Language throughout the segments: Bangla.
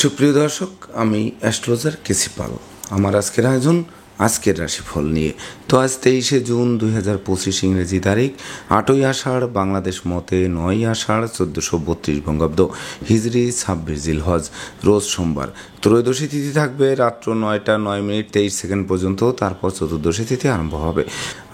সুপ্রিয় দর্শক, আমি অ্যাস্ট্রোলজার কেসি পাল। আমার আজকের রাশিফল নিয়ে। তো আজ 23শে জুন 2025 ইংরেজি তারিখ, 8ই আষাঢ় বাংলাদেশ মতে 9ই আষাঢ় 1432 বঙ্গাব্দ, হিজরি 26 জিলহজ, রোজ সোমবার। ত্রয়োদশী তিথি থাকবে রাত্র 9টা 9 মিনিট 23 সেকেন্ড পর্যন্ত, তারপর চতুর্দশী তিথি আরম্ভ হবে।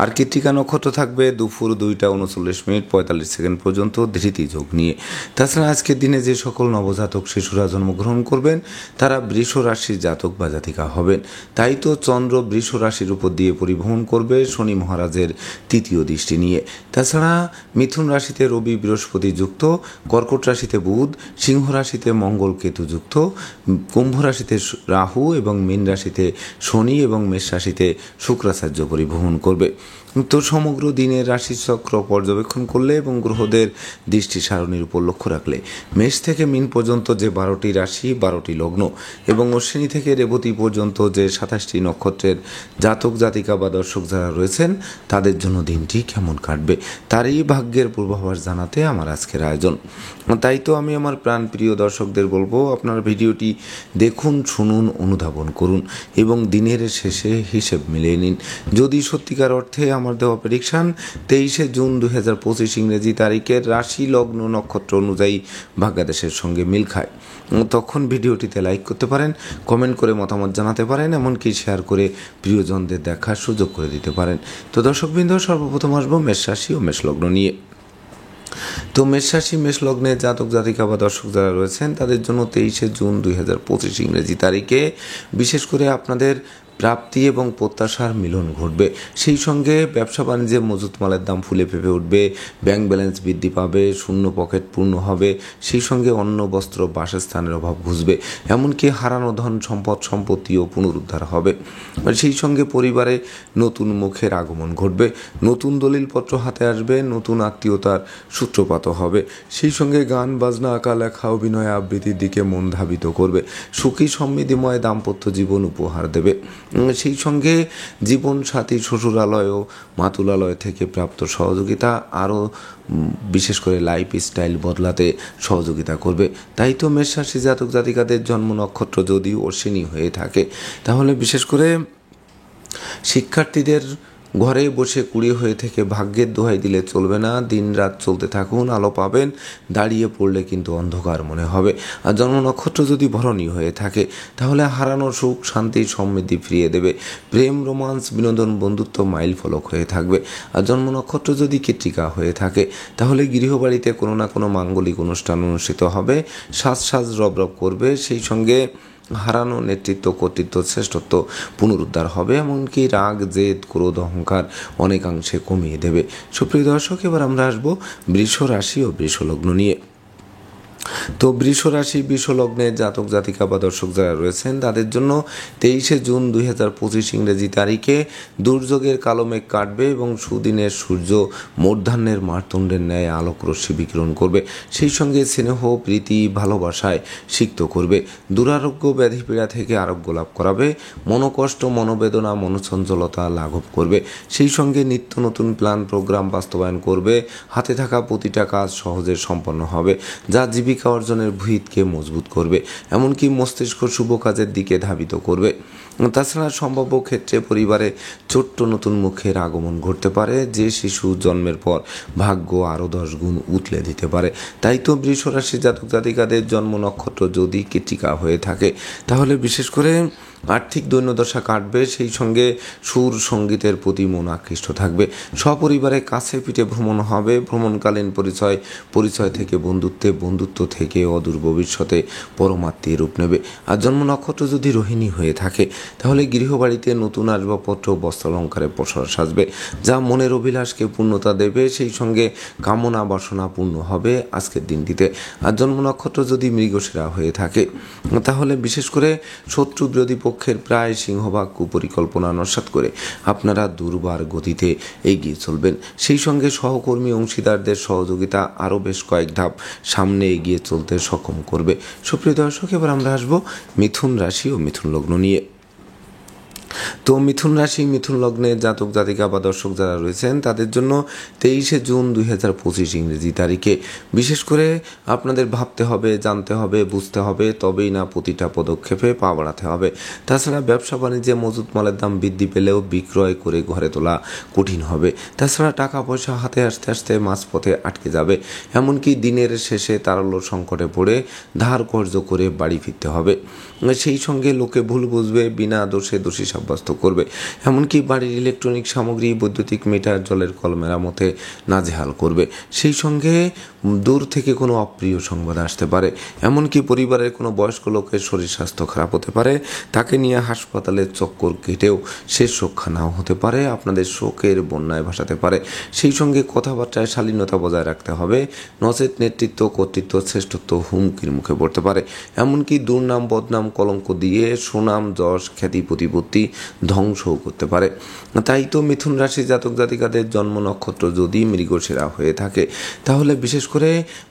আর কৃত্তিকা নক্ষত্র থাকবে দুপুর 2টা 39 মিনিট 45 সেকেন্ড পর্যন্ত ধৃতি যোগ নিয়ে। তাছাড়া আজকের দিনে যে সকল নবজাতক শিশুরা জন্মগ্রহণ করবেন তারা বৃষ রাশির জাতক বা জাতিকা হবেন। তাই তো চন্দ্র বৃষ রাশির উপর দিয়ে পরিভ্রমণ করবে শনি মহারাজের তৃতীয় দৃষ্টি নিয়ে। তাছাড়া মিথুন রাশিতে রবি বৃহস্পতি যুক্ত, কর্কট রাশিতে বুধ, সিংহ রাশিতে মঙ্গল কেতু যুক্ত, কুম্ভ রাশিতে রাহু এবং মীন রাশিতে শনি এবং মেষ রাশিতে শুক্রাচার্য পরিভ্রমণ করবে। তো সমগ্র দিনের রাশিচক্র পর্যবেক্ষণ করলে এবং গ্রহদের দৃষ্টি সারণীর উপর লক্ষ্য রাখলে মেষ থেকে মীন পর্যন্ত যে 12টি রাশি 12টি লগ্ন এবং অশ্বিনী থেকে রেবতী পর্যন্ত যে 27টি নক্ষত্রের জাতক জাতিকা বা দর্শক যারা রয়েছেন তাদের জন্য দিনটি কেমন কাটবে তারই ভাগ্যের পূর্বাভাস জানাতে আমার আজকের আয়োজন। তাই তো আমি আমার প্রাণপ্রিয় দর্শকদের বলবো, আপনার ভিডিওটি দেখুন, শুনুন, অনুধাবন করুন এবং দিনের শেষে হিসেব মিলিয়ে নিন। যদি সত্যিকার অর্থে আমার দেওয়া প্রেডিকশন 23শে জুন 2025 ইংরেজি তারিখের রাশি লগ্ন নক্ষত্র অনুযায়ী ভাগ্যাদেশের সঙ্গে মিল খায়, তখন ভিডিওটিতে লাইক করতে পারেন, কমেন্ট করে মতামত জানাতে পারেন, এমনকি শেয়ার করে প্রিয়জনদের দেখার সুযোগ করে দিতে পারেন। তো দর্শকবৃন্দ, সর্বপ্রথম আসবো মেষ রাশি ও মেষ লগ্ন নিয়ে। তো মেষ রাশি মেষ লগ্নে জাতক জাতিকা বা দর্শক যারা রয়েছেন তাদের জন্য 23শে জুন 2025 ইংরেজি তারিখে বিশেষ করে আপনাদের প্রাপ্তি এবং প্রত্যাশার মিলন ঘটবে। সেই সঙ্গে ব্যবসা বাণিজ্যে মজুত মালের দাম ফুলে ফেঁপে উঠবে, ব্যাংক ব্যালেন্স বৃদ্ধি পাবে, শূন্য পকেট পূর্ণ হবে, সেই সঙ্গে অন্ন বস্ত্র বাসস্থানের অভাব ঘুচবে, এমনকি হারানো ধন সম্পত্তিও পুনরুদ্ধার হবে। সেই সঙ্গে পরিবারে নতুন মুখের আগমন ঘটবে, নতুন দলিলপত্র হাতে আসবে, নতুন আত্মীয়তার সূত্রপাত হবে। সেই সঙ্গে গান বাজনা আঁকা লেখা অভিনয় আবৃত্তির দিকে মন ধাবিত করবে, সুখী সমৃদ্ধিময় দাম্পত্য জীবন উপহার দেবে। সেই সঙ্গে জীবন সাথী শ্বশুরালয় ও মাতুলালয় থেকে প্রাপ্ত সহযোগিতা আরও বিশেষ করে লাইফ স্টাইল বদলাতে সহযোগিতা করবে। তাই তো মেষ রাশি জাতক জাতিকাদের জন্ম নক্ষত্র যদি অশ্বিনী হয়ে থাকে তাহলে বিশেষ করে শিক্ষার্থীদের ঘরে বসে কুড়ি হয়ে থেকে ভাগ্যের দোহাই দিলে চলবে না। দিন রাত চলতে থাকুন, আলো পাবেন, দাঁড়িয়ে পড়লে কিন্তু অন্ধকার মনে হবে। আর জন্ম নক্ষত্র যদি ভরণী হয়ে থাকে তাহলে হারানো সুখ শান্তি সমৃদ্ধি ফিরিয়ে দেবে, প্রেম রোমান্স বিনোদন বন্ধুত্ব মাইল ফলক হয়ে থাকবে। আর জন্ম নক্ষত্র যদি কৃত্তিকা হয়ে থাকে তাহলে গৃহবাড়িতে কোনো না কোনো মাঙ্গলিক অনুষ্ঠান অনুষ্ঠিত হবে, সাজ রব করবে, সেই সঙ্গে হারানো নেতৃত্ব কর্তৃত্ব শ্রেষ্ঠত্ব পুনরুদ্ধার হবে, এমনকি রাগ জেদ ক্রোধ অহংকার অনেকাংশে কমিয়ে দেবে। সুপ্রিয় দর্শক, এবার আমরা আসবো বৃষ রাশি ও বৃষ লগ্ন নিয়ে। তো বৃষ রাশি বৃষ লগ্নে জাতক জাতিকা বা দর্শক যারা রয়েছেন তাদের জন্য 23শে জুন 2025 ইংরেজি তারিখে দুর্যোগের কালো মেঘ কাটবে এবং সুদিনের সূর্য মধ্যাহ্নের মারতণ্ডের ন্যায় আলোক রশ্মি বিকিরণ করবে। সেই সঙ্গে স্নেহ প্রীতি ভালোবাসায় সিক্ত করবে, দুরারোগ্য ব্যাধি পীড়া থেকে আরোগ্য লাভ করাবে, মনোকষ্ট মনোবেদনা মনোচঞ্চলতা লাঘব করবে। সেই সঙ্গে নিত্য নতুন প্ল্যান প্রোগ্রাম বাস্তবায়ন করবে, হাতে থাকা প্রতিটা কাজ সহজে সম্পন্ন হবে, যা জীবিকা অর্জনের ভিতকে মজবুত করবে, এমনকি মস্তিষ্ক শুভ কাজের দিকে ধাবিত করবে। তাছাড়া সম্ভাব্য ক্ষেত্রে পরিবারে ছোট্ট নতুন মুখের আগমন ঘটতে পারে, যে শিশু জন্মের পর ভাগ্য আরও 10 গুণ উতলে দিতে পারে। তাই তো বৃষ রাশি জাতক জাতিকাদের জন্ম নক্ষত্র যদি কৃত্তিকা হয়ে থাকে তাহলে বিশেষ করে আর্থিক দৈন্যদশা কাটবে, সেই সঙ্গে সুর সঙ্গীতের প্রতি মন আকৃষ্ট থাকবে, সপরিবারে কাছে পিঠে ভ্রমণ হবে, ভ্রমণকালীন পরিচয় থেকে বন্ধুত্ব থেকে অদূর ভবিষ্যতে পরমাত্মীয় রূপ নেবে। আর জন্ম নক্ষত্র যদি রোহিণী হয়ে থাকে তাহলে গৃহবাড়িতে নতুন আসবাবপত্র বস্ত্রালঙ্কারে প্রসার সাজবে, যা মনের অভিলাষকে পূর্ণতা দেবে, সেই সঙ্গে কামনা বাসনা পূর্ণ হবে আজকের দিনটিতে। আর জন্ম নক্ষত্র যদি মৃগশিরা হয়ে থাকে তাহলে বিশেষ করে শত্রু বিরোধী পক্ষের প্রায় সিংহভাগ কুপরিকল্পনা নস্যাৎ করে আপনারা দুর্বার গতিতে এগিয়ে চলবেন। সেই সঙ্গে সহকর্মী অংশীদারদের সহযোগিতা আরও বেশ কয়েক ধাপ সামনে এগিয়ে চলতে সক্ষম করবে। সুপ্রিয় দর্শক, এবার আমরা আসবো মিথুন রাশি ও মিথুন লগ্ন নিয়ে। তো মিথুন রাশি মিথুন লগ্নের জাতক জাতিকা বা দর্শক যারা রয়েছেন তাদের জন্য 23শে জুন 2025 ইংরেজি তারিখে বিশেষ করে আপনাদের ভাবতে হবে, জানতে হবে, বুঝতে হবে, তবেই না প্রতিটা পদক্ষেপে পা বাড়াতে হবে। তাছাড়া ব্যবসা বাণিজ্যে মজুত মালের দাম বৃদ্ধি পেলেও বিক্রয় করে ঘরে তোলা কঠিন হবে। তাছাড়া টাকা পয়সা হাতে আসতে আসতে মাঝপথে আটকে যাবে। এমনকি দিনের শেষে তারল্য সংকটে পড়ে ধার কর্জ করে বাড়ি ফিরতে হবে। সেই সঙ্গে লোকে ভুল বুঝবে, বিনা দোষে দোষী সাব্যস্ত করবে। এমনকি বাড়ির ইলেকট্রনিক সামগ্রী, বৈদ্যুতিক মিটার, জলের কল মেরামতে নাজেহাল করবে। সেই সঙ্গে দূর থেকে কোনো অপ্রিয় সংবাদ আসতে পারে। এমনকি পরিবারের কোনো বয়স্ক লোকের শরীর স্বাস্থ্য খারাপ হতে পারে, তাকে নিয়ে হাসপাতালের চক্কর কেটেও শেষ রক্ষা নাও হতে পারে, আপনাদের শোকের বন্যায় ভাসাতে পারে। সেই সঙ্গে কথাবার্তায় শালীনতা বজায় রাখতে হবে, নচেত নেতৃত্ব, কর্তৃত্ব, শ্রেষ্ঠত্ব হুমকির মুখে পড়তে পারে। এমনকি দুর্নাম, বদনাম, কলঙ্ক দিয়ে সুনাম, যশ, খ্যাতি, প্রতিপত্তি ধ্বংসও করতে পারে। তাই তো মিথুন রাশি জাতক জাতিকাদের জন্ম নক্ষত্র যদি মৃগশিরা হয়ে থাকে তাহলে বিশেষ করে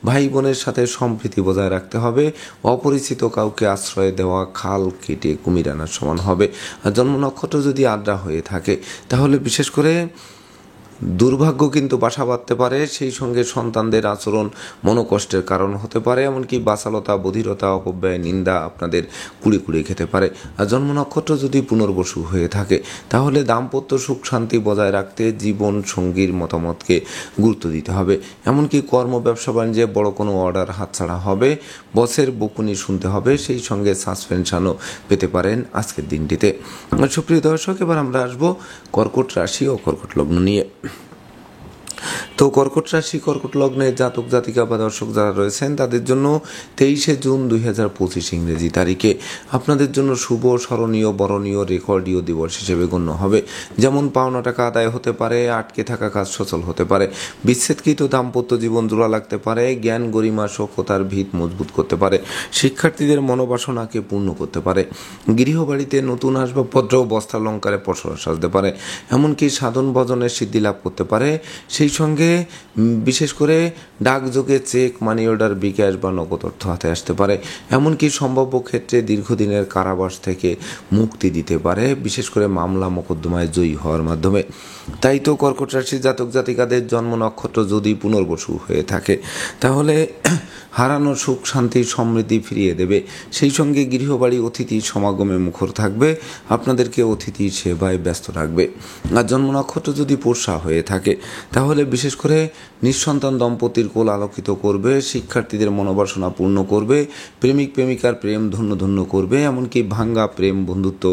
ভাই বোনের সাথে সম্প্রীতি বজায় রাখতে হবে। অপরিচিত কাউকে আশ্রয় দেওয়া খাল কেটে কুমির আনার সমান হবে। আর জন্ম নক্ষত্র যদি আদ্রা হয়ে থাকে তাহলে বিশেষ করে দুর্ভাগ্য কিন্তু বাসা বাঁধতে পারে। সেই সঙ্গে সন্তানদের আচরণ মনোকষ্টের কারণ হতে পারে। এমনকি বাচালতা, বধিরতা, অপব্যয়, নিন্দা আপনাদের কুড়ে কুড়ে খেতে পারে। আর জন্ম নক্ষত্র যদি পুনর্বসু হয়ে থাকে তাহলে দাম্পত্য সুখ শান্তি বজায় রাখতে জীবন সঙ্গীর মতামতকে গুরুত্ব দিতে হবে। এমনকি কর্ম, ব্যবসা বাণিজ্যে বড় কোনো অর্ডার হাতছাড়া হবে, বসের বকুনি শুনতে হবে। সেই সঙ্গে সাসপেনশনও পেতে পারেন আজকের দিনটিতে। সুপ্রিয় দর্শক, এবার আমরা আসবো কর্কট রাশি ও কর্কট লগ্ন নিয়ে। তো কর্কট রাশি কর্কট লগ্নের জাতক জাতিকা বা দর্শক যারা রয়েছেন তাদের জন্য 23শে জুন 2025 ইংরেজি তারিখে আপনাদের জন্য শুভ, স্মরণীয়, বরণীয়, রেকর্ডীয় দিবস হিসেবে গণ্য হবে। যেমন পাওনা টাকা আদায় হতে পারে, আটকে থাকা কাজ সচল হতে পারে, বিচ্ছেদকৃত দাম্পত্য জীবন জোড়া লাগতে পারে, জ্ঞান, গরিমা, সভ্যতার ভিত মজবুত করতে পারে, শিক্ষার্থীদের মনোবাসনাকে পূর্ণ করতে পারে, গৃহবাড়িতে নতুন আসবাবপত্র ও বস্ত্রালঙ্কারে পসরা সাজতে পারে, এমনকি সাধন ভজনের সিদ্ধি লাভ করতে পারে। সেই সঙ্গে বিশেষ করে ডাকযোগে চেক, মানি অর্ডার, বিকাশ বা নগদ অর্থ হাতে আসতে পারে। এমনকি সম্ভাব্য ক্ষেত্রে দীর্ঘদিনের কারাবাস থেকে মুক্তি দিতে পারে, বিশেষ করে মামলা মোকদ্দমায় জয়ী হওয়ার মাধ্যমে। তাই তো কর্কট রাশির জাতক জাতিকাদের জন্ম নক্ষত্র যদি পুনর্বসু হয়ে থাকে তাহলে হারানো সুখ, শান্তি, সমৃদ্ধি ফিরিয়ে দেবে। সেই সঙ্গে গৃহবাড়ি অতিথি সমাগমে মুখর থাকবে, আপনাদেরকে অতিথি সেবায় ব্যস্ত রাখবে। আর জন্ম নক্ষত্র যদি পোষা হয়ে থাকে তাহলে বিশেষ করে নিঃসন্তান দম্পতির কোল আলোকিত করবে, শিক্ষার্থীদের মনোবাসনা পূর্ণ করবে, প্রেমিক প্রেমিকার প্রেম ধন্য ধন্য করবে, এমনকি ভাঙ্গা প্রেম বন্ধুত্ব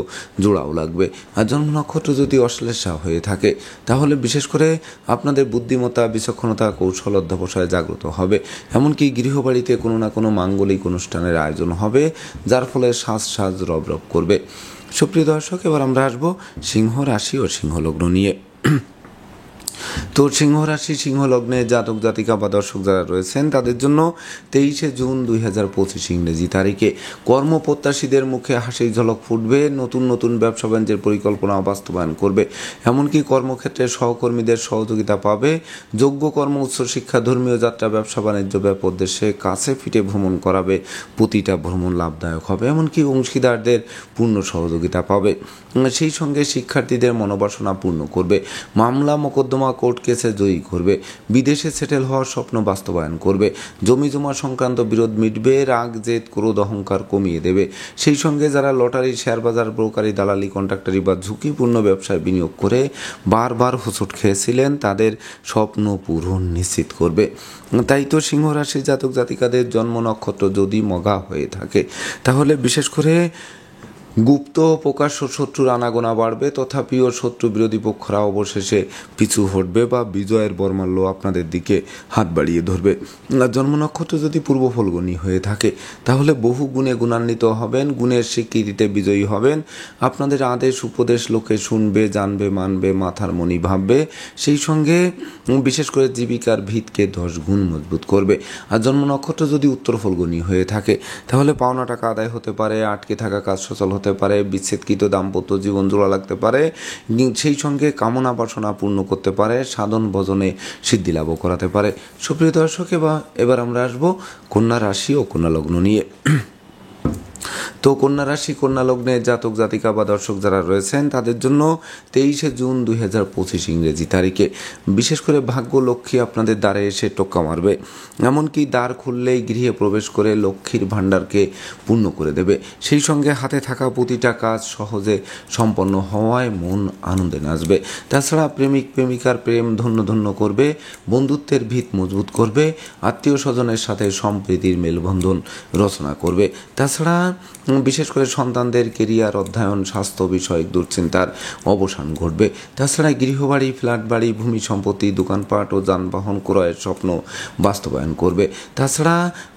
জোড়াও লাগবে। আর জন্ম নক্ষত্র যদি অশ্লেষা হয়ে থাকে তাহলে বিশেষ করে আপনাদের বুদ্ধিমত্তা, বিচক্ষণতা, কৌশল অধ্যবসায় জাগ্রত হবে। এমনকি গৃহবাড়িতে কোনো না কোনো মাঙ্গলিক অনুষ্ঠানের আয়োজন হবে, যার ফলে সাজ রব রব করবে। সুপ্রিয় দর্শক, এবার আমরা আসবো সিংহ রাশি ও সিংহ লগ্ন নিয়ে। তো সিংহ রাশি সিংহ লগ্নে জাতক জাতিকা বা দর্শক যারা রয়েছেন তাদের জন্য 23শে জুন 2025 ইংরেজি তারিখে কর্মপ্রত্যাশীদের মুখে হাসির ঝলক ফুটবে, নতুন নতুন ব্যবসা বাণিজ্যের পরিকল্পনা বাস্তবায়ন করবে, এমনকি কর্মক্ষেত্রে সহকর্মীদের সহযোগিতা পাবে, যোগ্য কর্ম, উচ্চশিক্ষা, ধর্মীয় যাত্রা, ব্যবসা বাণিজ্য, ব্যাপক দেশে কাছে ফিটে ভ্রমণ করাবে, প্রতিটা ভ্রমণ লাভদায়ক হবে, এমনকি অংশীদারদের পূর্ণ সহযোগিতা পাবে। সেই সঙ্গে শিক্ষার্থীদের মনোবাসনা পূর্ণ করবে, মামলা মোকদ্দমা কোর্ট কেসে জয়ী করবে, বিদেশে সেটেল হওয়ার স্বপ্ন বাস্তবায়ন করবে, জমি জমা সংক্রান্ত বিরোধ মিটবে, রাগ, জেদ, ক্রোধ, অহংকার কমিয়ে দেবে। সেই সঙ্গে যারা লটারি, শেয়ার বাজার, ব্রোকারি, দালালি, কন্ট্রাক্টারি বা ঝুঁকিপূর্ণ ব্যবসায় বিনিয়োগ করে বারবার হোঁচট খেয়েছিলেন তাদের স্বপ্ন পূরণ নিশ্চিত করবে। তাই তো সিংহ রাশির জাতক জাতিকাদের জন্ম নক্ষত্র যদি মগা হয়ে থাকে তাহলে বিশেষ করে গুপ্ত প্রকাশ্য শত্রুর আনাগোনা বাড়বে, তথাপিও শত্রু বিরোধী পক্ষরা অবশেষে পিছু হটবে বা বিজয়ের বর্মাল্য আপনাদের দিকে হাত বাড়িয়ে ধরবে। জন্ম নক্ষত্র যদি পূর্ব ফলগুনি হয়ে থাকে তাহলে বহু গুণে গুণান্বিত হবেন, গুণের স্বীকৃতিতে বিজয়ী হবেন, আপনাদের আদেশ উপদেশ লোকে শুনবে, জানবে, মানবে, মাথার মণি ভাববে। সেই সঙ্গে বিশেষ করে জীবিকার ভিতকে 10 গুণ মজবুত করবে। আর জন্ম নক্ষত্র যদি উত্তর ফলগুনি হয়ে থাকে তাহলে পাওনা টাকা আদায় হতে পারে, আটকে থাকা কাজ সচল হতে পারে, বিচ্ছেদকৃত দাম্পত্য জীবন জোড়া লাগতে পারে, সেই সঙ্গে কামনা বাসনা পূর্ণ করতে পারে, সাধন ভজনে সিদ্ধি লাভও করাতে পারে। সুপ্রিয় দর্শক, এবার আমরা আসবো কন্যা রাশি ও কন্যা লগ্ন নিয়ে। তো কন্যা রাশি কন্যা লগ্নে জাতক জাতিকা বা দর্শক যারা রয়েছেন তাদের জন্য 23শে জুন 2025 ইংরেজি তারিখে বিশেষ করে ভাগ্য লক্ষ্মী আপনাদের দ্বারে এসে টোক্কা মারবে। এমনকি দ্বার খুললেই গৃহে প্রবেশ করে লক্ষ্মীর ভাণ্ডারকে পূর্ণ করে দেবে। সেই সঙ্গে হাতে থাকা প্রতিটা কাজ সহজে সম্পন্ন হওয়ায় মন আনন্দে নাচবে। তাছাড়া প্রেমিক প্রেমিকার প্রেম ধন্য ধন্য করবে, বন্ধুত্বের ভিত মজবুত করবে, আত্মীয় স্বজনের সাথে সম্প্রীতির মেলবন্ধন রচনা করবে। তাছাড়া বিশেষ করে সন্তানদের কেরিয়ার, অধ্যয়ন, স্বাস্থ্য বিষয়ক দুশ্চিন্তার অবসান ঘটবে। তাছাড়া গৃহবাড়ি, ফ্ল্যাট বাড়ি, ভূমি সম্পত্তি, দোকানপাট ও যানবাহন ক্রয়ের স্বপ্ন বাস্তবায়ন করবে। তাছাড়া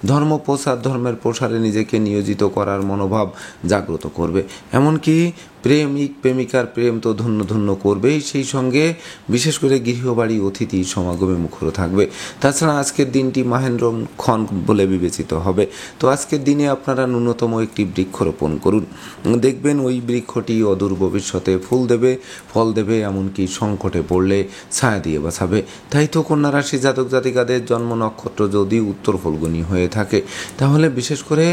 ধর্ম প্রচার, ধর্মের প্রসারে নিজেকে নিয়োজিত করার মনোভাব জাগ্রত করবে। এমনকি প্রেমিক প্রেমিকার প্রেম তো ধন্য ধন্য করবেই, সেই সঙ্গে বিশেষ করে গৃহবাড়ি অতিথি সমাগমে মুখর থাকবে। তাছাড়া আজকের দিনটি মহেন্দ্রক্ষণ বলে বিবেচিত হবে। তো আজকের দিনে আপনারা ন্যূনতম একটি বৃক্ষরোপণ করুন, দেখবেন ওই বৃক্ষটি অদূর ভবিষ্যতে ফুল দেবে, ফল দেবে, এমনকি সংকটে পড়লে ছায়া দিয়ে বাঁচাবে। তাই তো কন্যা রাশি জাতক জাতিকাদের জন্ম নক্ষত্র যদি উত্তর ফল্গুনী হয়ে থাকে তাহলে বিশেষ করে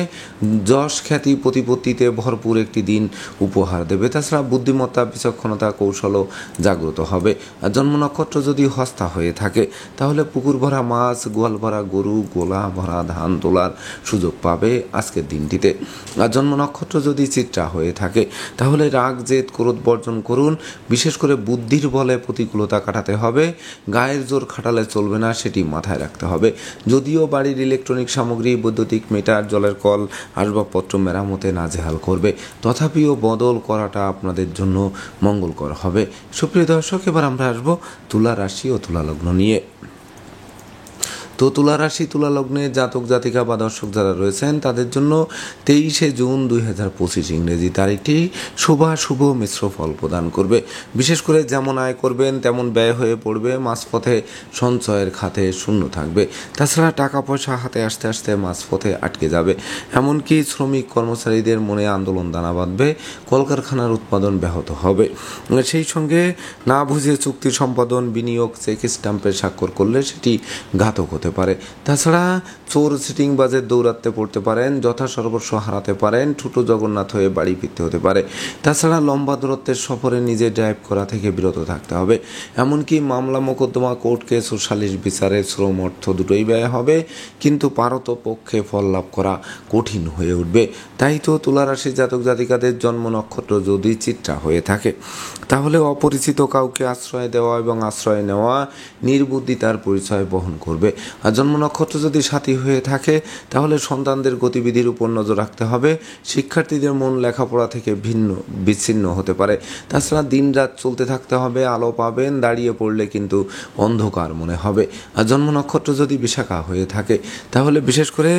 যশ খ্যাতি প্রতিপত্তিতে ভরপুর একটি দিন উপহার দেবে। তাছাড়া বুদ্ধিমত্তা, বিচক্ষণতা, কৌশলও জাগ্রত হবে। আর জন্ম নক্ষত্র যদি হস্তা হয়ে থাকে তাহলে পুকুর ভরা মাছ, গোয়াল ভরা গরু, গোলা ভরা ধান তোলার সুযোগ পাবে আজকের দিনটিতে। আর জন্ম নক্ষত্র যদি চিত্রা হয়ে থাকে তাহলে রাগ, জেদ, ক্রোধ বর্জন করুন। বিশেষ করে বুদ্ধির বলে প্রতিকূলতা কাটাতে হবে, গায়ের জোর খাটালে চলবে না, সেটি মাথায় রাখতে হবে। যদিও বাড়ির ইলেকট্রনিক সামগ্রী, বৈদ্যুতিক মিটার, জলের কল, আসবাবপত্র মেরামতে নাজেহাল করবে, তথাপিও বদল করাটা আপনাদের জন্য মঙ্গলকর হবে। সুপ্রিয় দর্শক, এবার আমরা আসবো তুলা রাশি ও তুলা লগ্ন নিয়ে। তো তুলা রাশি তুলা লগ্নে জাতক জাতিকা বা দর্শক যারা রয়েছেন তাদের জন্য 23শে জুন 2025 ইংরেজি তারিখটি শুভ মিশ্র ফল প্রদান করবে। বিশেষ করে যেমন আয় করবেন তেমন ব্যয় হয়ে পড়বে, মাঝপথে সঞ্চয়ের খাতে শূন্য থাকবে। তাছাড়া টাকা পয়সা হাতে আসতে আসতে মাঝপথে আটকে যাবে। এমনকি শ্রমিক কর্মচারীদের মনে আন্দোলন দানা বাঁধবে, কলকারখানার উৎপাদন ব্যাহত হবে। সেই সঙ্গে না বুঝে চুক্তি সম্পাদন, বিনিয়োগ, চেক স্ট্যাম্পে স্বাক্ষর করলে সেটি ঘাতক হতে পারে। তাছাড়া চোর সিটিংবাজের দৌরাত্মে পড়তে পারেন, যথাসর্বস্ব হারাতে পারেন, ছোটো জগন্নাথ হয়ে বাড়ি ফিরতে হতে পারে। তাছাড়া লম্বা দূরত্বের সফরে নিজে ড্রাইভ করা থেকে বিরত থাকতে হবে। এমনকি মামলা মোকদ্দমা, কোর্ট কেস ও সালিশ বিচারে শ্রম অর্থ দুটোই ব্যয় হবে, কিন্তু পারতপক্ষে ফল লাভ করা কঠিন হয়ে উঠবে। তাই তো তুলা রাশি জাতক জাতিকাদের জন্ম নক্ষত্র যদি চিত্রা হয়ে থাকে তাহলে অপরিচিত কাউকে আশ্রয় দেওয়া এবং আশ্রয় নেওয়া নির্বুদ্ধিতার পরিচয় বহন করবে। আর জন্ম নক্ষত্র যদি সাথী হয়ে থাকে তাহলে সন্তানদের গতিবিধির উপর নজর রাখতে হবে। শিক্ষার্থীদের মন লেখাপড়া থেকে বিচ্ছিন্ন হতে পারে। তাছাড়া দিন রাত চলতে থাকতে হবে, আলো পাবেন, দাঁড়িয়ে পড়লে কিন্তু অন্ধকার মনে হবে। আর জন্ম নক্ষত্র যদি বিশাখা হয়ে থাকে তাহলে বিশেষ করে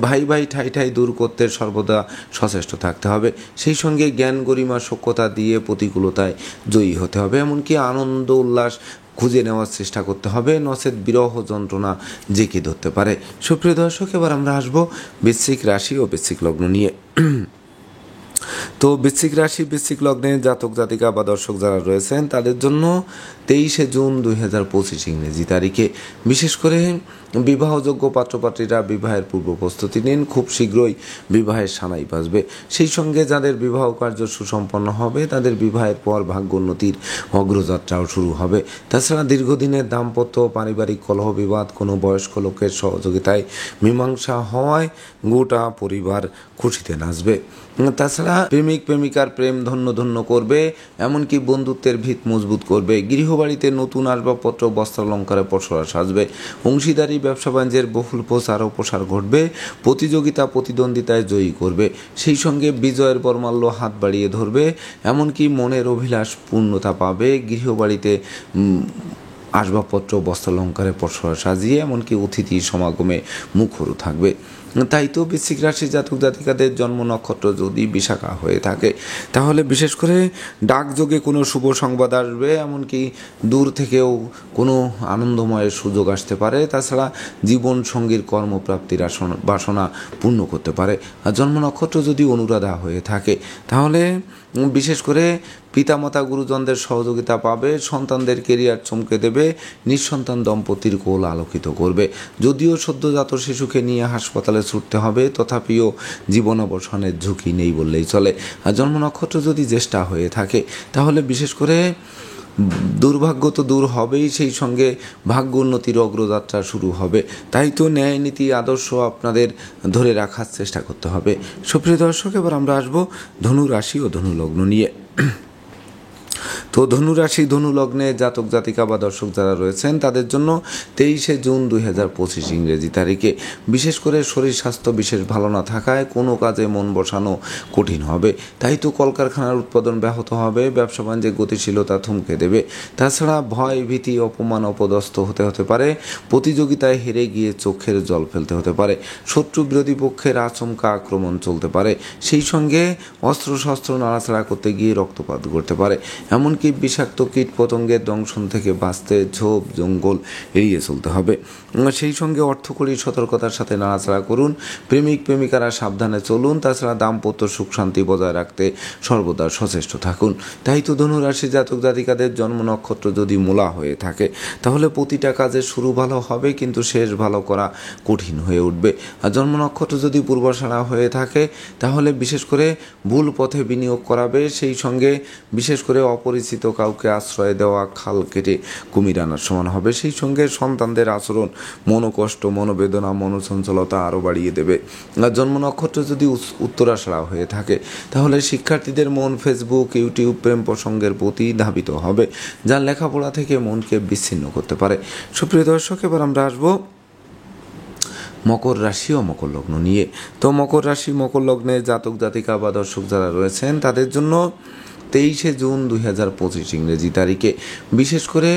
ভাই ভাই ঠাই ঠাই দূর করতে সর্বদা সচেষ্ট থাকতে হবে। সেই সঙ্গে জ্ঞান, গরিমা, সখ্যতা দিয়ে প্রতিকূলতায় জয়ী হতে হবে। এমনকি আনন্দ উল্লাস খুঁজে নেওয়ার চেষ্টা করতে হবে, নচেত বিরহ যন্ত্রণা জেঁকে ধরতে পারে। সুপ্রিয় দর্শক, এবার আমরা আসবো বৃশ্চিক রাশি ও বৃশ্চিক লগ্ন নিয়ে। তো বৃশ্চিক রাশি বৃশ্চিক লগ্নে জাতক জাতিকা বা দর্শক যারা রয়েছেন তাদের জন্য 23শে জুন 2025 ইংরেজি তারিখে বিশেষ করে বিবাহযোগ্য পাত্রপাত্রীরা বিবাহের পূর্ব প্রস্তুতি নিন, খুব শীঘ্রই বিবাহের সানাই বাজবে। সেই সঙ্গে যাদের বিবাহ কার্য সুসম্পন্ন হবে তাদের বিবাহের পর ভাগ্যোন্নতির অগ্রযাত্রাও শুরু হবে। তাছাড়া দীর্ঘদিনের দাম্পত্য, পারিবারিক কলহ বিবাদ কোনো বয়স্ক লোকের সহযোগিতায় মীমাংসা হওয়ায় গোটা পরিবার খুশিতে নাচবে। তাছাড়া প্রেমিক প্রেমিকার প্রেম ধন্য ধন্য করবে, এমনকি বন্ধুত্বের ভিত মজবুত করবে। গৃহবাড়িতে নতুন আসবাবপত্র, বস্ত্রালঙ্কারে পসরা সাজবে। অংশীদারি, ব্যবসা বাণিজ্যের বহুল প্রচার ও প্রসার ঘটবে। প্রতিযোগিতা প্রতিদ্বন্দ্বিতায় জয়ী করবে। সেই সঙ্গে বিজয়ের বর্মাল্য হাত বাড়িয়ে ধরবে। এমনকি মনের অভিলাষ পূর্ণতা পাবে। গৃহবাড়িতে আসবাবপত্র, বস্ত্রালঙ্কারে পসরা সাজিয়ে এমনকি অতিথি সমাগমে মুখর থাকবে। তাই তো বৃশ্চিক রাশি জাতক জাতিকাদের জন্ম নক্ষত্র যদি বিশাখা হয়ে থাকে তাহলে বিশেষ করে ডাকযোগে কোনো শুভ সংবাদ আসবে, এমনকি দূর থেকেও কোনো আনন্দময়ের সুযোগ আসতে পারে। তাছাড়া জীবন সঙ্গীর কর্মপ্রাপ্তির বাসনা পূর্ণ করতে পারে। আর জন্ম নক্ষত্র যদি অনুরাধা হয়ে থাকে তাহলে বিশেষ করে পিতামাতা গুরুজনদের সহযোগিতা পাবে, সন্তানদের কেরিয়ার চমকে দেবে, নিঃসন্তান দম্পতির কোল আলোকিত করবে। যদিও সদ্যজাত শিশুকে নিয়ে হাসপাতালে ছুটতে হবে, তথাপিও জীবন অবসানের ঝুঁকি নেই বললেই চলে। আর জন্ম নক্ষত্র যদি জ্যেষ্ঠা হয়ে থাকে তাহলে বিশেষ করে দুর্ভাগ্য তো দূর হবেই, সেই সঙ্গে ভাগ্য উন্নতির অগ্রযাত্রা শুরু হবে। তাই তো ন্যায় নীতি আদর্শ আপনাদের ধরে রাখার চেষ্টা করতে হবে। সুপ্রিয় দর্শক, এবার আমরা আসবো ধনু রাশি ও ধনু লগ্ন নিয়ে। তো ধনুরাশি ধনু লগ্নে জাতক জাতিকা বা দর্শক যারা রয়েছেন তাদের জন্য 23শে জুন 2025 ইংরেজি তারিখে বিশেষ করে শরীর স্বাস্থ্য বিশেষ ভালো না থাকায় কোনো কাজে মন বসানো কঠিন হবে। তাই তো কলকারখানার উৎপাদন ব্যাহত হবে, ব্যবসা বাণিজ্যে গতিশীলতা থমকে দেবে। তাছাড়া ভয় ভীতি অপমান অপদস্থ হতে পারে, প্রতিযোগিতায় হেরে গিয়ে চোখের জল ফেলতে হতে পারে, শত্রু বিরোধী পক্ষের আচমকা আক্রমণ চলতে পারে, সেই সঙ্গে অস্ত্রশস্ত্র নাড়াচাড়া করতে গিয়ে রক্তপাত করতে পারে। এমনকি বিষাক্ত কীট পতঙ্গের দংশন থেকে বাঁচতে ঝোপ জঙ্গল এড়িয়ে চলতে হবে। সেই সঙ্গে অর্থকরী সতর্কতার সাথে নাড়াচাড়া করুন, প্রেমিক প্রেমিকারা সাবধানে চলুন। তাছাড়া দাম্পত্য সুখ শান্তি বজায় রাখতে সর্বদা সচেষ্ট থাকুন। তাই তো ধনুরাশি জাতক জাতিকাদের জন্ম নক্ষত্র যদি মূলা হয়ে থাকে তাহলে প্রতিটা কাজের শুরু ভালো হবে কিন্তু শেষ ভালো করা কঠিন হয়ে উঠবে। আর জন্ম নক্ষত্র যদি পূর্বাষাঢ়া হয়ে থাকে তাহলে বিশেষ করে ভুল পথে বিনিয়োগ করাবে, সেই সঙ্গে বিশেষ করে অপরিচিত কাউকে আশ্রয় দেওয়া খাল কেটে কুমির আনার সমান হবে। সেই সঙ্গে সন্তানদের আচরণ মনোকষ্ট মনোবেদনা মনোচঞ্চলতা আরও বাড়িয়ে দেবে। আর জন্ম নক্ষত্র যদি উত্তরাষাঢ়া হয়ে থাকে তাহলে শিক্ষার্থীদের মন ফেসবুক ইউটিউব প্রেম প্রসঙ্গের প্রতি ধাবিত হবে, যা লেখাপড়া থেকে মনকে বিচ্ছিন্ন করতে পারে। সুপ্রিয় দর্শক, এবার আমরা আসবো মকর রাশি ও মকর লগ্ন নিয়ে। তো মকর রাশি মকর লগ্নে জাতক জাতিকা বা দর্শক যারা রয়েছেন তাদের জন্য 23শে জুন 2025 ইংরেজি তারিখে বিশেষ করে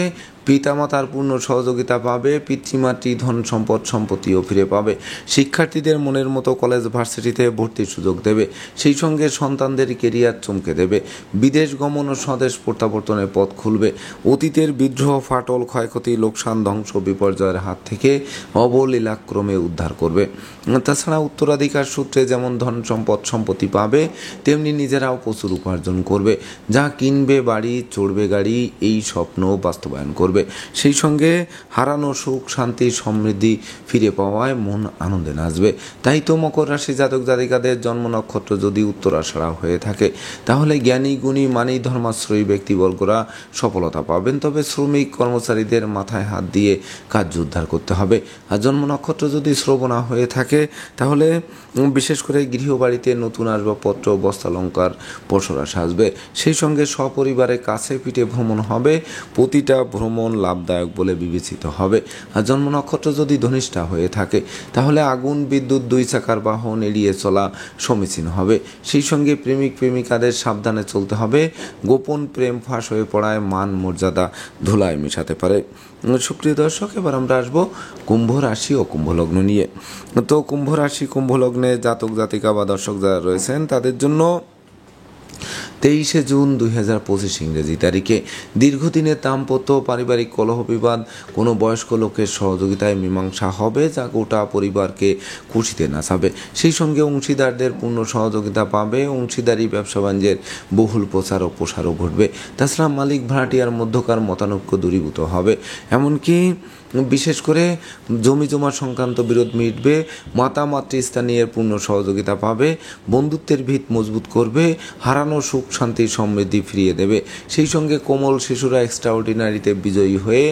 পিতামাতার পূর্ণ সহযোগিতা পাবে, পিতৃমাতৃ ধন সম্পদ সম্পত্তিও ফিরে পাবে, শিক্ষার্থীদের মনের মতো কলেজ ভার্সিটিতে ভর্তির সুযোগ দেবে, সেই সঙ্গে সন্তানদের কেরিয়ার চমকে দেবে, বিদেশ গমন ও স্বদেশ প্রত্যাবর্তনের পথ খুলবে, অতীতের বিদ্রোহ ফাটল ক্ষয়ক্ষতি লোকসান ধ্বংস বিপর্যয়ের হাত থেকে অবলীলাক্রমে উদ্ধার করবে। তাছাড়া উত্তরাধিকার সূত্রে যেমন ধন সম্পদ সম্পত্তি পাবে তেমনি নিজেরাও প্রচুর উপার্জন করবে, যা কিনবে বাড়ি চড়বে গাড়ি এই স্বপ্ন বাস্তবায়ন করবে। সেই সঙ্গে হারানো সুখ শান্তি সমৃদ্ধি ফিরে পাওয়ায় মন আনন্দে নাচবে। তাই তো মকর রাশি জাতক জাতিকাদের জন্ম নক্ষত্র যদি উত্তরাষাঢ়া হয়ে থাকে তাহলে জ্ঞানী গুণী মানি ধর্মাশ্রয়ী ব্যক্তিবর্গরা সফলতা পাবেন, তবে শ্রমিক কর্মচারীদের মাথায় হাত দিয়ে কাজ উদ্ধার করতে হবে। আর জন্ম নক্ষত্র যদি শ্রবণা হয়ে থাকে তাহলে বিশেষ করে গৃহবাড়িতে নতুন আসবাবপত্র বস্ত্রালঙ্কার পসরা সাজবে, সেই সঙ্গে সপরিবারে কাছে পিঠে ভ্রমণ হবে, প্রতিটা ভ্রমণ লাভদায়ক বলে বিবেচিত হবে। আর জন্ম নক্ষত্র যদি ধনিষ্ঠা হয়ে থাকে তাহলে আগুন বিদ্যুৎ দুই চাকার বাহন এড়িয়ে চলা সমীচীন হবে, সেই সঙ্গে প্রেমিক প্রেমিকাদের সাবধানে চলতে হবে, গোপন প্রেম ফাঁস হয়ে পড়ায় মান মর্যাদা ধুলায় মেশাতে পারে। সুপ্রিয় দর্শক, এবার আমরা আসবো কুম্ভ রাশি ও কুম্ভ লগ্ন নিয়ে। তো কুম্ভ রাশি কুম্ভ লগ্নে জাতক জাতিকা বা দর্শক যারা রয়েছেন তাদের জন্য 23শে জুন 2025 ইংরেজি তারিখে দীর্ঘদিনের দাম্পত্য পারিবারিক কলহ বিবাদ কোনো বয়স্ক লোকের সহযোগিতায় মীমাংসা হবে, যা গোটা পরিবারকে খুশিতে নাচাবে। সেই সঙ্গে অংশীদারদের পূর্ণ সহযোগিতা পাবে, অংশীদারি ব্যবসা বাণিজ্যের বহুল প্রচার ও প্রসারও ঘটবে। তাছাড়া মালিক ভাড়াটিয়ার মধ্যকার মতানৈক্য দূরীভূত হবে, এমনকি বিশেষ করে জমি জমা সংক্রান্ত বিরোধ মিটবে, মাতা মাতৃস্থানীয়ের পূর্ণ সহযোগিতা পাবে, বন্ধুত্বের ভিত মজবুত করবে, হারানো সুখ শান্তি সমৃদ্ধি ফিরিয়ে দেবে। সেই সঙ্গে কোমল শিশুরা এক্সট্রাঅর্ডিনারিতে বিজয়ী হয়ে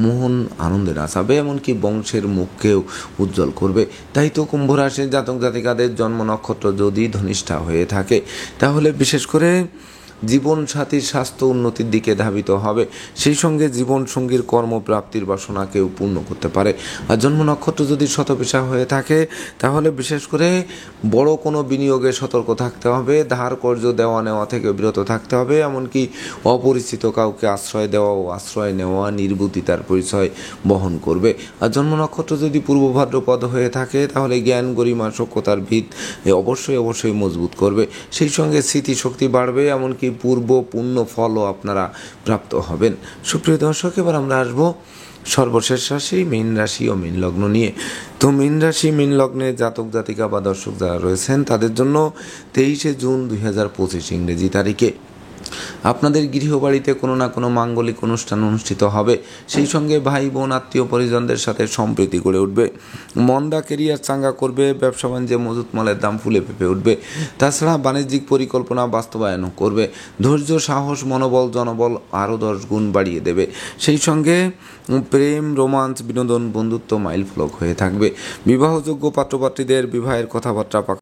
মোহন আনন্দে নাচাবে, এমনকি বংশের মুখকেও উজ্জ্বল করবে। তাই তো কুম্ভ রাশির জাতক জাতিকাদের জন্ম নক্ষত্র যদি ধনিষ্ঠা হয়ে থাকে তাহলে বিশেষ করে জীবনসাথীর স্বাস্থ্য উন্নতির দিকে ধাবিত হবে, সেই সঙ্গে জীবনসঙ্গীর কর্মপ্রাপ্তির বাসনাকেও পূর্ণ করতে পারে। আর জন্ম নক্ষত্র যদি শতপিশা হয়ে থাকে তাহলে বিশেষ করে বড় কোনো বিনিয়োগে সতর্ক থাকতে হবে, ধার কর্জ দেওয়া নেওয়া থেকে বিরত থাকতে হবে, এমনকি অপরিচিত কাউকে আশ্রয় দেওয়া ও আশ্রয় নেওয়া নির্বুদ্ধিতার পরিচয় বহন করবে। আর জন্ম নক্ষত্র যদি পূর্ব ভাদ্রপদ হয়ে থাকে তাহলে জ্ঞান গরিমা সক্ষতার ভিত অবশ্যই মজবুত করবে, সেই সঙ্গে স্মৃতিশক্তি বাড়বে, এমনকি পূর্ব পূর্ণ ফলও আপনারা প্রাপ্ত হবেন। সুপ্রিয় দর্শক, এবার আমরা আসবো সর্বশেষ রাশি মীন রাশি ও মীন লগ্ন নিয়ে। তো মীন রাশি মীন লগ্নে জাতক জাতিকা বা দর্শক যারা রয়েছেন তাদের জন্য 23শে জুন 2025 ইংরেজি তারিখে আপনাদের গৃহবাড়িতে কোনো না কোনো মাঙ্গলিক অনুষ্ঠান অনুষ্ঠিত হবে, সেই সঙ্গে ভাই বোন আত্মীয় পরিজনদের সাথে সম্প্রীতি গড়ে উঠবে। মন্দা কেরিয়ার চাঙ্গা করবে, ব্যবসা বাণিজ্যে মজুত মালের দাম ফুলে ফেঁপে উঠবে। তাছাড়া বাণিজ্যিক পরিকল্পনা বাস্তবায়নও করবে। ধৈর্য, সাহস, মনোবল, জনবল আরও 10 গুণ বাড়িয়ে দেবে। সেই সঙ্গে প্রেম, রোমান্স, বিনোদন, বন্ধুত্ব মাইল ফলক হয়ে থাকবে। বিবাহযোগ্য পাত্রপাত্রীদের বিবাহের কথাবার্তা